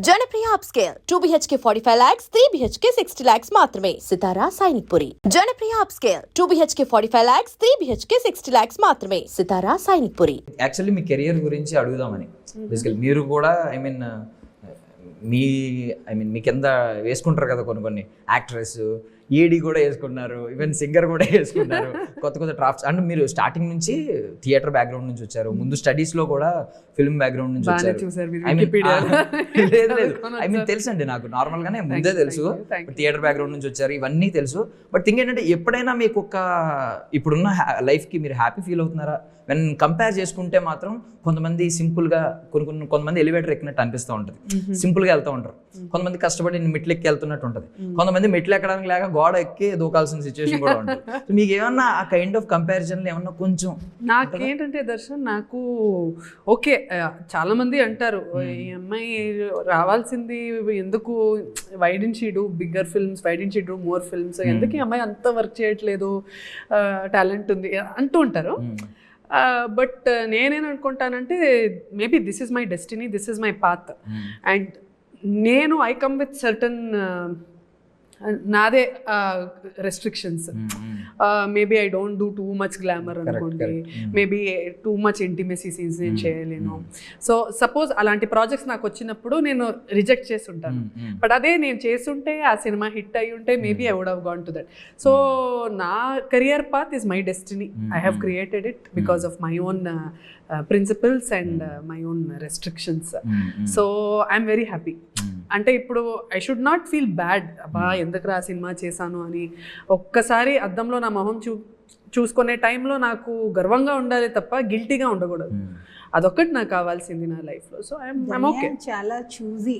Janapriya upscale 2 BHK 45 lakhs 3 BHK 60 lakhs మాత్రమే Sitara Sainikpuri. Janapriya upscale 2 BHK 45 lakhs 3 BHK 60 lakhs మాత్రమే Sitara Sainikpuri. Actually మీ career గురించి అడుగుదామని బేసికల్లీ మీరు కూడా మీ కింద వేసుకుంటారు కదా కొన్ని యాక్ట్రెస్ ఏడీ కూడా వేసుకున్నారు, ఈవెన్ సింగర్ కూడా వేసుకున్నారు, కొత్త డ్రాఫ్ట్స్. అంటే మీరు స్టార్టింగ్ నుంచి థియేటర్ బ్యాక్గ్రౌండ్ నుంచి వచ్చారు, ముందు స్టడీస్ లో కూడా ఫిల్మ్ బ్యాక్గ్రౌండ్ నుంచి వచ్చారు. తెలుసు అండి, నాకు నార్మల్ గానే ముందే తెలుసు థియేటర్ బ్యాక్గ్రౌండ్ నుంచి వచ్చారు, ఇవన్నీ తెలుసు. బట్ థింగ్ ఏంటంటే ఎప్పుడైనా మీకు ఇప్పుడున్న లైఫ్ కి మీరు హ్యాపీ ఫీల్ అవుతున్నారా? వెన్ కంపేర్ చేసుకుంటే మాత్రం కొంతమంది సింపుల్ గా కొంతమంది ఎలివేటర్ ఎక్కినట్టు అనిపిస్తూ ఉంటుంది, సింపుల్ గా వెళ్తూ ఉంటారు. కొంతమంది కష్టపడి మెట్లు ఎక్కి వెళ్తున్నట్టు ఉంటుంది, కొంతమంది మెట్లు ఎక్కడానికి లేక గోడ ఎక్కి దూకాల్సిన సిచ్యువేషన్ కూడా ఉంటుంది. మీకు ఏమన్నా ఆ కైండ్ ఆఫ్ కంపారిజన్ ఏమన్నా కొంచెం? నాకేంటంటే దర్శన్, నాకు ఓకే చాలా మంది అంటారు ఈ అమ్మాయి రావాల్సింది ఎందుకు, why didn't she do bigger films, why didn't she do more films, ఎందుకు ఈ అమ్మాయి అంత వర్క్ చేయట్లేదు, టాలెంట్ ఉంది అంటూ ఉంటారు. బట్ నేనేమనుకుంటానంటే maybe this is my destiny, this is my path. And నేను ఐ కమ్ విత్ సర్టన్ నాదే restrictions. Maybe I don't do too much glamour అనుకోండి, maybe too much intimacy scenes నేను చేయలేను. సో సపోజ్ అలాంటి ప్రాజెక్ట్స్ నాకు వచ్చినప్పుడు నేను రిజెక్ట్ చేసి ఉంటాను. బట్ అదే నేను చేస్తుంటే ఆ సినిమా హిట్ అయ్యి ఉంటే maybe I would have gone to that. So నా career path is my destiny. I have created it because of my own principles and my own restrictions. So I'm very happy. అంటే ఇప్పుడు I should not feel bad, అబ్బా ఎందుకు రా cinema చేశాను అని. ఒక్కసారి అద్దంలో నా మొహం చూసుకునే టైంలో నాకు గర్వంగా ఉండాలి తప్ప గిల్టీగా ఉండకూడదు. అదొక్కటి నాకు కావాల్సింది నా లైఫ్లో. So I'm okay. చాలా చూజీ.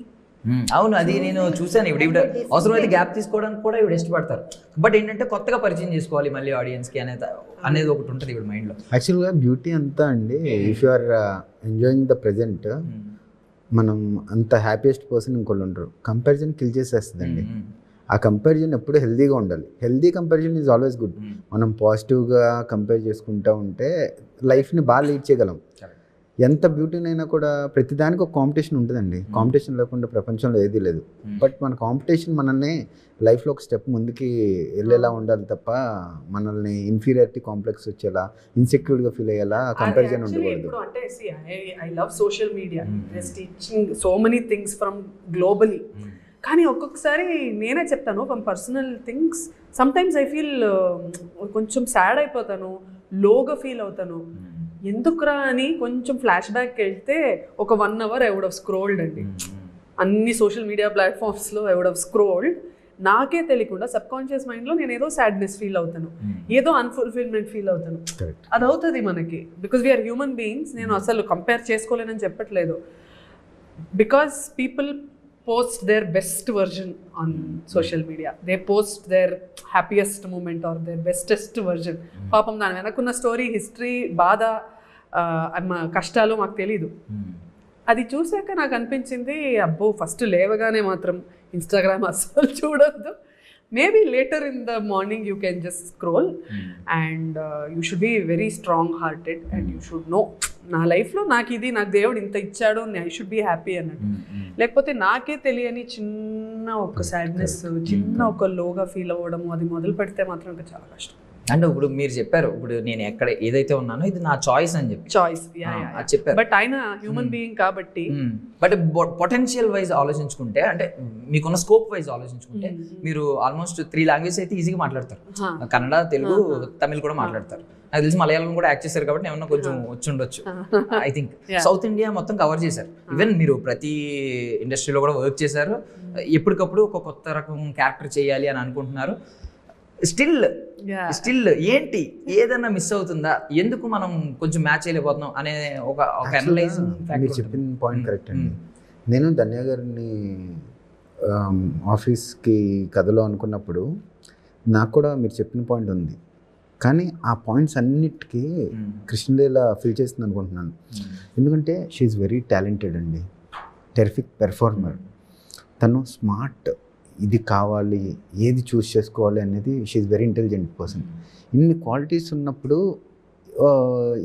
అవును, అది నేను చూసాను. ఇప్పుడు అవసరమైతే గ్యాప్ తీసుకోవడానికి కూడా ఇవి ఇష్టపడతారు. బట్ ఏంటంటే కొత్తగా పరిచయం చేసుకోవాలి మళ్ళీ ఆడియన్స్కి అనేది ఒకటి ఉంటుంది ఇప్పుడు మైండ్లో. యాక్చువల్గా బ్యూటీ అంతా అండి, if you are enjoying the present, మనం అంత హ్యాపీయెస్ట్ పర్సన్ ఇంకోళ్ళు ఉండరు. కంపారిజన్ కిల్ చేసేస్తుందండి. ఆ కంపారిజన్ ఎప్పుడు హెల్దీగా ఉండాలి. Healthy comparison is always good. మనం పాజిటివ్గా కంపేర్ చేసుకుంటూ ఉంటే లైఫ్ని బాగా లీడ్ చేయగలం. ఎంత బ్యూటీనైనా కూడా ప్రతిదానికి ఒక కాంపిటీషన్ ఉంటుందండి. కాంపిటీషన్ లేకుండా ప్రపంచంలో ఏదీ లేదు. బట్ మన కాంపిటీషన్ మనల్ని లైఫ్లో ఒక స్టెప్ ముందుకి వెళ్ళేలా ఉండాలి తప్ప మనల్ని ఇన్ఫీరియారిటీ కాంప్లెక్స్ వచ్చేలా, ఇన్సెక్యూర్గా ఫీల్ అయ్యేలా కంపారిజన్ ఉండకూడదు. అంటే I love social media, teaching so many things from globally. కానీ ఒక్కొక్కసారి నేనే చెప్తాను from personal things, sometimes I feel కొంచెం సాడ్ అయిపోతాను, లోగా ఫీల్ అవుతాను. ఎందుకురా అని కొంచెం ఫ్లాష్ బ్యాక్ వెళ్తే ఒక 1 hour I would have scrolled అండి. అన్ని సోషల్ మీడియా ప్లాట్ఫామ్స్లో ఐ వుడ్ హావ్ స్క్రోల్డ్. నాకే తెలియకుండా సబ్ కాన్షియస్ మైండ్లో నేను ఏదో సాడ్నెస్ ఫీల్ అవుతాను, ఏదో అన్ఫుల్ఫిల్మెంట్ ఫీల్ అవుతాను. అది అవుతుంది మనకి, బికాజ్ వీఆర్ హ్యూమన్ బీయింగ్స్. నేను అసలు కంపేర్ చేసుకోలేనని చెప్పట్లేదు. Because people post their best version on social media. They post their happiest moment or their bestest version. పాపం దాని వెనకున్న స్టోరీ, హిస్టరీ, బాధ, కష్టాలు మాకు తెలీదు. అది చూసాక నాకు అనిపించింది, అబ్బో ఫస్ట్ లేవగానే మాత్రం ఇన్స్టాగ్రామ్ అస్సలు చూడొద్దు. Maybe later in the morning you can just scroll and you should be very strong hearted and you should no నా లైఫ్లో నాకు దేవుడు ఇంత ఇచ్చాడు, ఐ షుడ్ బీ హ్యాపీ అన్నట్టు. లేకపోతే నాకే తెలియని చిన్న ఒక సాడ్నెస్, చిన్న ఒక లోగా ఫీల్ అవ్వడము, అది మొదలు పెడితే మాత్రం ఇంకా చాలా కష్టం. అంటే ఇప్పుడు మీరు చెప్పారు, ఇప్పుడు నేను ఎక్కడ ఏదైతే ఉన్నానో ఇది నా చాయిస్ అని చెప్పి చెప్పారు. బట్ ఆయన హ్యూమన్ బీయింగ్ కాబట్టి. బట్ పొటెన్షియల్ వైజ్ ఆలోచించుకుంటే, అంటే మీకున్న స్కోప్ వైజ్ ఆలోచించుకుంటే, మీరు ఆల్మోస్ట్ 3 లాంగ్వేజెస్ అయితే ఈజీగా మాట్లాడతారు. కన్నడ, తెలుగు, తమిళ్ కూడా మాట్లాడతారు. నాకు తెలిసి మలయాళం కూడా యాక్ట్ చేశారు కాబట్టి ఏమన్నా కొంచెం వచ్చి ఉండొచ్చు. ఐ థింక్ సౌత్ ఇండియా మొత్తం కవర్ చేశారు. ఈవెన్ మీరు ప్రతి ఇండస్ట్రీలో కూడా వర్క్ చేశారు. ఎప్పటికప్పుడు ఒక కొత్త రకం క్యారెక్టర్ చేయాలి అని అనుకుంటున్నారు. స్టిల్ ఏంటి ఏదైనా మిస్ అవుతుందా, ఎందుకు మనం కొంచెం మ్యాచ్ చేయలేకపోతున్నాం అనే ఒక అనలైజ్. మీరు చెప్పిన పాయింట్ కరెక్ట్ అండి. నేను ధన్య గారిని ఆఫీస్కి కథలో అనుకున్నప్పుడు నాకు కూడా మీరు చెప్పిన పాయింట్ ఉంది. కానీ ఆ పాయింట్స్ అన్నిటికీ కృష్ణదేలా ఫిల్ చేస్తుంది అనుకుంటున్నాను. ఎందుకంటే షీఈ్ వెరీ టాలెంటెడ్ అండి, టెరిఫిక్ పెర్ఫార్మర్. తను స్మార్ట్, ఇది కావాలి, ఏది చూస్ చేసుకోవాలి అనేది షీఈ్ వెరీ ఇంటెలిజెంట్ పర్సన్. ఇన్ని క్వాలిటీస్ ఉన్నప్పుడు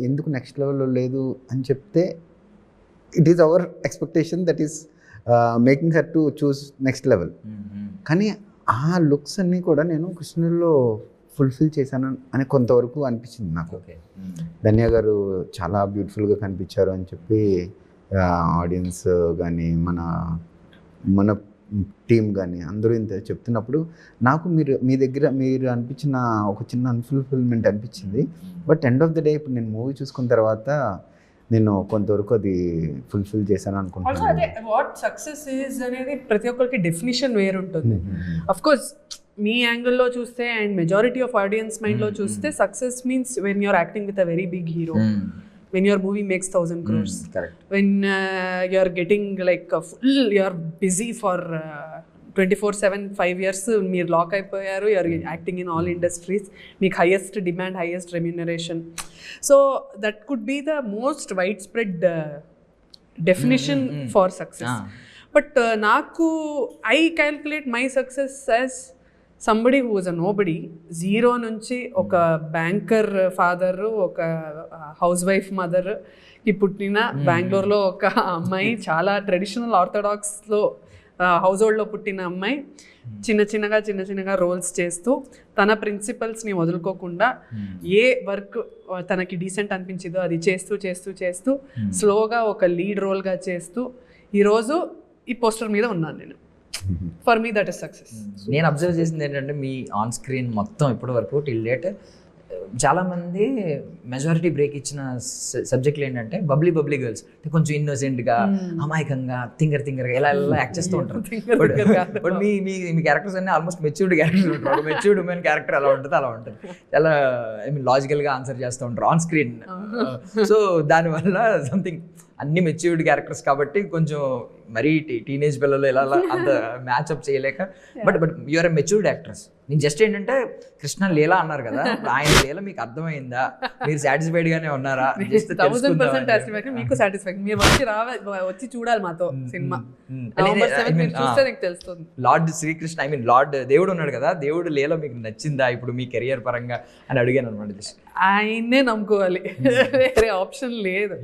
ఎందుకు నెక్స్ట్ లెవెల్లో లేదు అని చెప్తే it is our expectation that is making her to choose next level. కానీ ఆ లుక్స్ అన్నీ కూడా నేను కృష్ణుల్లో ఫుల్ఫిల్ చేశాను అని కొంతవరకు అనిపించింది నాకు. ధన్య గారు చాలా బ్యూటిఫుల్గా కనిపించారు అని చెప్పి ఆడియన్స్ కానీ మన టీం కానీ అందరూ ఇంత చెప్తున్నప్పుడు నాకు మీ దగ్గర మీరు అనిపించిన ఒక చిన్న అన్ఫుల్ఫిల్మెంట్ అనిపించింది. But end of the day ఇప్పుడు నేను మూవీ చూసుకున్న తర్వాత నేను కొంతవరకు అది ఫుల్ఫిల్ చేశాను అనుకుంటున్నాను. అదే వాట్ సక్సెస్ ఈజ్ అనేది ప్రతి ఒక్కరికి డెఫినేషన్ వేరుంటుంది. అఫ్ కోర్స్ మీ యాంగిల్లో చూస్తే అండ్ మెజారిటీ ఆఫ్ ఆడియన్స్ మైండ్లో చూస్తే success means when you're acting with a very big hero, when your movie makes 1,000 crores, when you're getting like you're busy for 24/7 5 years meer lock అయిపోయారు, you're acting in all industries, మీకు highest demand, highest remuneration, so that could be the most widespread definition for success. But నాకు I calculate my success as somebody who was a nobody, zero నుంచి ఒక banker father, ఒక house wife మదర్కి పుట్టిన బెంగళూరులో ఒక అమ్మాయి, చాలా ట్రెడిషనల్ ఆర్థడాక్స్లో హౌస్ హోల్డ్లో పుట్టిన అమ్మాయి, చిన్న చిన్నగా రోల్స్ చేస్తూ తన ప్రిన్సిపల్స్ని వదులుకోకుండా ఏ వర్క్ తనకి డీసెంట్ అనిపించిందో అది చేస్తూ స్లోగా ఒక లీడ్ రోల్గా చేస్తూ ఈరోజు ఈ పోస్టర్ మీద ఉన్నాను నేను. For me that is success. నేను అబ్జర్వ్ చేసింది ఏంటంటే మీ ఆన్ స్క్రీన్ మొత్తం ఇప్పటి వరకు టిల్ డేట్ చాలామంది మెజారిటీ బ్రేక్ ఇచ్చిన సబ్జెక్టులు ఏంటంటే బబ్లీ గర్ల్స్, కొంచెం ఇన్నోసెంట్గా అమాయకంగా తింగర్గా ఇలా యాక్ట్ చేస్తూ ఉంటారు. బట్ మీ క్యారెక్టర్స్ అన్నీ ఆల్మోస్ట్ మెచ్యూర్డ్ క్యారెక్టర్స్ ఉంటారు. ఒక మెచ్యూర్డ్ ఉమెన్ క్యారెక్టర్ ఎలా ఉంటుంది అలా ఉంటుంది, చాలా లాజికల్గా ఆన్సర్ చేస్తూ ఉంటారు ఆన్ స్క్రీన్. సో దానివల్ల సంథింగ్ అన్ని మెచ్యూర్డ్ క్యారెక్టర్స్ కాబట్టి కొంచెం మరీ టీనేజ్ పిల్లలు ఇలా అంత మ్యాచ్అప్ చేయలేక, but you're a matured actress. నేను జస్ట్ ఏంటంటే కృష్ణ లీలా అన్నారు కదా, ఆయన లీల మీకు అర్థమైందా, మీరు సాటిస్ఫైడ్ గానే ఉన్నారా? 1000% సాటిస్ఫాక్షన్, మీకు సాటిస్ఫాక్షన్. మీరు వచ్చి చూడాలి మాతో సినిమా, చూస్తే నీకు తెలుస్తుంది. లార్డ్ శ్రీకృష్ణ, లార్డ్ దేవుడు ఉన్నాడు కదా, దేవుడు లీల మీకు నచ్చిందా ఇప్పుడు మీ కెరియర్ పరంగా అని అడిగాను అనమాట. ఆయన్నే నమ్ముకోవాలి, వేరే ఆప్షన్ లేదు.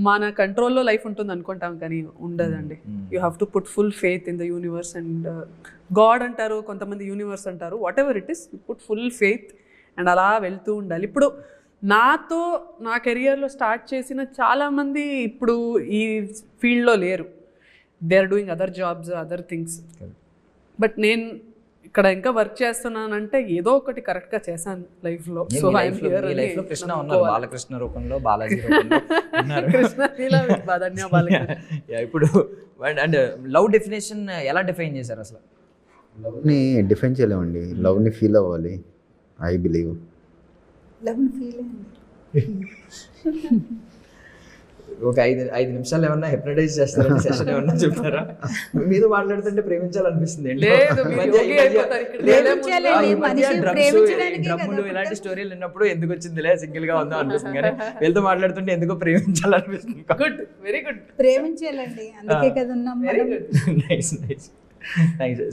మన కంట్రోల్లో లైఫ్ ఉంటుంది అనుకుంటాం కానీ ఉండదండి. You have to put full faith in the universe and God అంటారు, కొంతమంది యూనివర్స్ అంటారు, what ever it is, you put full faith and అలా వెళ్తూ ఉండాలి. ఇప్పుడు నాతో నా కెరియర్లో స్టార్ట్ చేసిన చాలామంది ఇప్పుడు ఈ ఫీల్డ్లో లేరు, they are doing other jobs, other things. But నేను ఇక్కడ ఇంకా వర్క్ చేస్తున్నానంటే ఏదో ఒకటి కరెక్ట్గా చేశాను లైఫ్లో. సో కృష్ణ ఉన్నారు, బాలకృష్ణ రూపంలో, బాలాజీ రూపంలో ఉన్నారు. ఇప్పుడు అండ్ లవ్ డెఫినేషన్ ఎలా డిఫైన్ చేశారు అసలు? లవ్ని డిఫైన్ చేయలేమండి, లవ్ని ఫీల్ అవ్వాలి. ఐ బిలీవ్ లవ్ని ఫీల్ ఒక 5 నిమిషాలు ఏమన్నా హిప్నటైజ్ చేస్తారా, సెషన్ ఏమన్నా చెప్తారా? మీద మాట్లాడుతుంటే ప్రేమించాలనిపిస్తుంది. డ్రమ్ములు ఇలాంటి స్టోరీలు విన్నప్పుడు ఎందుకు వచ్చిందిలే సింగిల్ గా ఉందా అనిపిస్తుంది, కానీ వీళ్ళతో మాట్లాడుతుంటే ఎందుకో ప్రేమించాలనిపిస్తుంది. గుడ్, వెరీ గుడ్, ప్రేమించాలండి, అందుకే కదా ఉన్నాం. నైస్.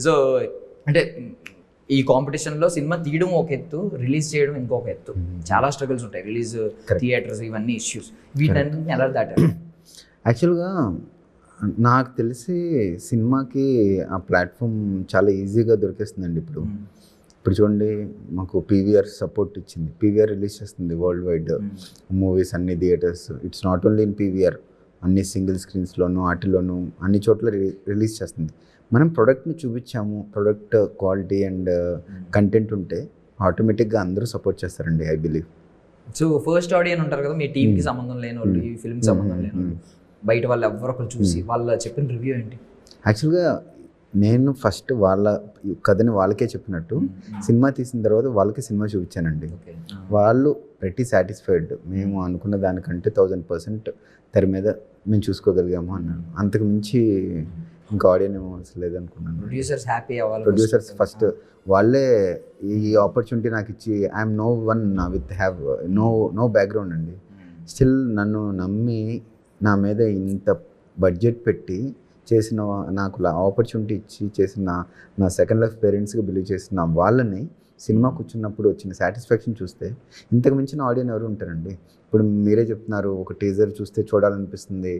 సో అంటే ఈ కాంపిటీషన్లో సినిమా తీయడం ఒక ఎత్తు, రిలీజ్ చేయడం ఇంకొక ఎత్తు. చాలా స్ట్రగుల్స్ ఉంటాయి, రిలీజ్, థియేటర్స్, ఇవన్నీ ఇష్యూస్. వీటన్నిటిని ఎలా దాటారు? యాక్చువల్గా నాకు తెలిసి సినిమాకి ఆ ప్లాట్ఫామ్ చాలా ఈజీగా దొరికేస్తుందండి. ఇప్పుడు చూడండి, మాకు పీవీఆర్ సపోర్ట్ ఇచ్చింది, పీవీఆర్ రిలీజ్ చేస్తుంది వరల్డ్ వైడ్ మూవీస్, అన్ని theatres. It's not only in PVR, అన్ని సింగిల్ స్క్రీన్స్లోనూ వాటిలోనూ అన్ని చోట్ల రిలీజ్ చేస్తుంది. మనం ప్రోడక్ట్ని చూపించాము, ప్రోడక్ట్ క్వాలిటీ అండ్ కంటెంట్ ఉంటే ఆటోమేటిక్గా అందరూ సపోర్ట్ చేస్తారండి, I believe. So first audience ఉంటారు కదా, మీ టీంకి సంబంధం లేని వాళ్ళు, ఈ ఫిల్మ్కి సంబంధం లేని వాళ్ళు, బయట వాళ్ళు ఎవరో ఒకరు చూసి వాళ్ళ చెప్పిన రివ్యూ ఏంటి? యాక్చువల్గా నేను ఫస్ట్ వాళ్ళ కథని వాళ్ళకే చెప్పినట్టు, సినిమా తీసిన తర్వాత వాళ్ళకి సినిమా చూపించానండి. వాళ్ళు ప్రతి సాటిస్ఫైడ్, మేము అనుకున్న దానికంటే 1000% తెర మీద మేము చూసుకోగలిగాము అన్నాను. అంతకు మించి ఇంకా ఆడియన్ ఏమో అసలు లేదనుకున్నాను. ప్రొడ్యూసర్స్ హ్యాపీ అవ్వాలి. ప్రొడ్యూసర్స్ ఫస్ట్ వాళ్ళే ఈ ఆపర్చునిటీ నాకు ఇచ్చి, I'm no one with have no background అండి, స్టిల్ నన్ను నమ్మి నా మీద ఇంత బడ్జెట్ పెట్టి చేసిన, నాకు ఆపర్చునిటీ ఇచ్చి చేసిన నా సెకండ్ లైఫ్ పేరెంట్స్గా బిలీవ్ చేసిన వాళ్ళని సినిమా కూర్చున్నప్పుడు వచ్చిన సాటిస్ఫాక్షన్ చూస్తే ఇంతకు మించిన ఆడియన్ ఎవరు ఉంటారండి? ఇప్పుడు మీరే చెప్తున్నారు, ఒక టీజర్ చూస్తే చూడాలనిపిస్తుంది,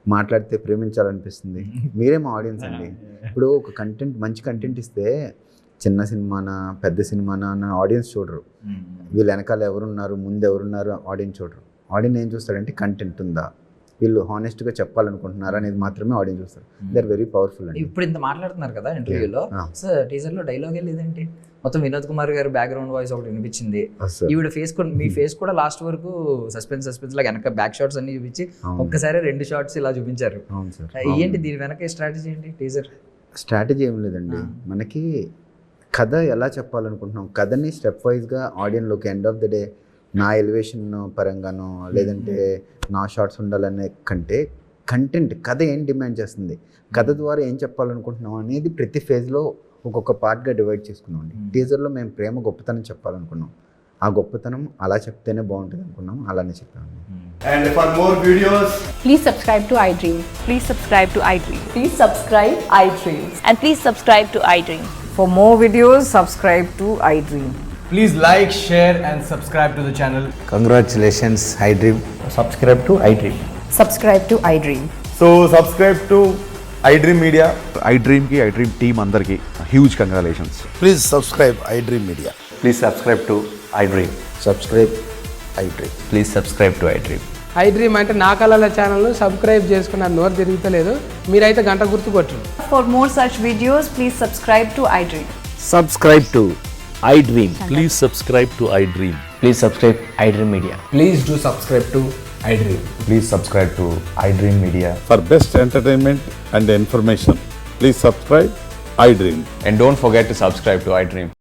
మాట్లాడితే ప్రేమించాలనిపిస్తుంది. మీరే మా ఆడియన్స్ అండి. ఇప్పుడు ఒక కంటెంట్ మంచి కంటెంట్ ఇస్తే చిన్న సినిమానా పెద్ద సినిమానా అన్న ఆడియన్స్ చూడరు. వీళ్ళు వెనకాల ఎవరున్నారు ముందు ఎవరున్నారు ఆడియన్స్ చూడరు. ఆడియన్స్ ఏం చూస్తారంటే కంటెంట్ ఉందా, వీళ్ళు హానెస్ట్గా చెప్పాలనుకుంటున్నారా అనేది మాత్రమే ఆడియన్స్ చూస్తారు. దే ఆర్ వెరీ పవర్ఫుల్ అండి. ఇప్పుడు ఇంత మాట్లాడుతున్నారు కదా ఇంటర్వ్యూలో, సార్ టీజర్లో డైలాగే లేదేంటి? మొత్తం వినోద్ కుమార్ గారు బ్యాక్గ్రౌండ్ వాయిస్ ఒకటి వినిపించింది. ఈవిడ ఫేస్ కూడా, మీ ఫేస్ కూడా లాస్ట్ వరకు సస్పెన్స్ లాగా వెనక బ్యాక్ షాట్స్ అన్ని చూపించి ఒక్కసారి 2 షాట్స్ ఇలా చూపించారు. అవును సార్. ఏంటి దీని వెనక స్ట్రాటజీ ఏంటి? టీజర్ స్ట్రాటజీ ఏం లేదండి, మనకి కథ ఎలా చెప్పాలనుకుంటున్నాం, కథని స్టెప్ వైజ్గా ఆడియన్లోకి ఎండ్ ఆఫ్ ద డే నా ఎలివేషన్ పరంగానో లేదంటే నా షార్ట్స్ ఉండాలనే కంటే కంటెంట్ కథ ఏం డిమాండ్ చేస్తుంది, కథ ద్వారా ఏం చెప్పాలనుకుంటున్నాం అనేది ప్రతి ఫేజ్లో ఒక్కొక్క పార్ట్గా డివైడ్ చేసుకున్నాం అండి. టీజర్లో మేము ప్రేమ గొప్పతనం చెప్పాలనుకున్నాం, ఆ గొప్పతనం అలా చెప్తేనే బాగుంటుంది అనుకున్నాం, అలానే చెప్పాము. And for more videos, Please subscribe to iDream. Please subscribe to iDream. Please subscribe iDream. And please subscribe to iDream. For more videos, subscribe to iDream. please like, share and subscribe to the channel. Congratulations iDream. Subscribe to iDream. Subscribe to iDream. So subscribe to iDream Media. iDream की iDream team अंदर की huge congratulations. Please subscribe iDream Media. Please subscribe to iDream. Subscribe iDream. Please subscribe to iDream. iDream అంటే నా కళల ఛానల్ను subscribe చేసుకున్న నోరు తిరుగుతలేదు, మీరైతే గంట గుర్తు కొట్టండి. For more such videos, please subscribe to iDream. Subscribe to iDream. Please subscribe to iDream. Please subscribe iDream Media. Please do subscribe to iDream. Please subscribe to iDream Media. For best entertainment and information, please subscribe iDream. And don't forget to subscribe to iDream.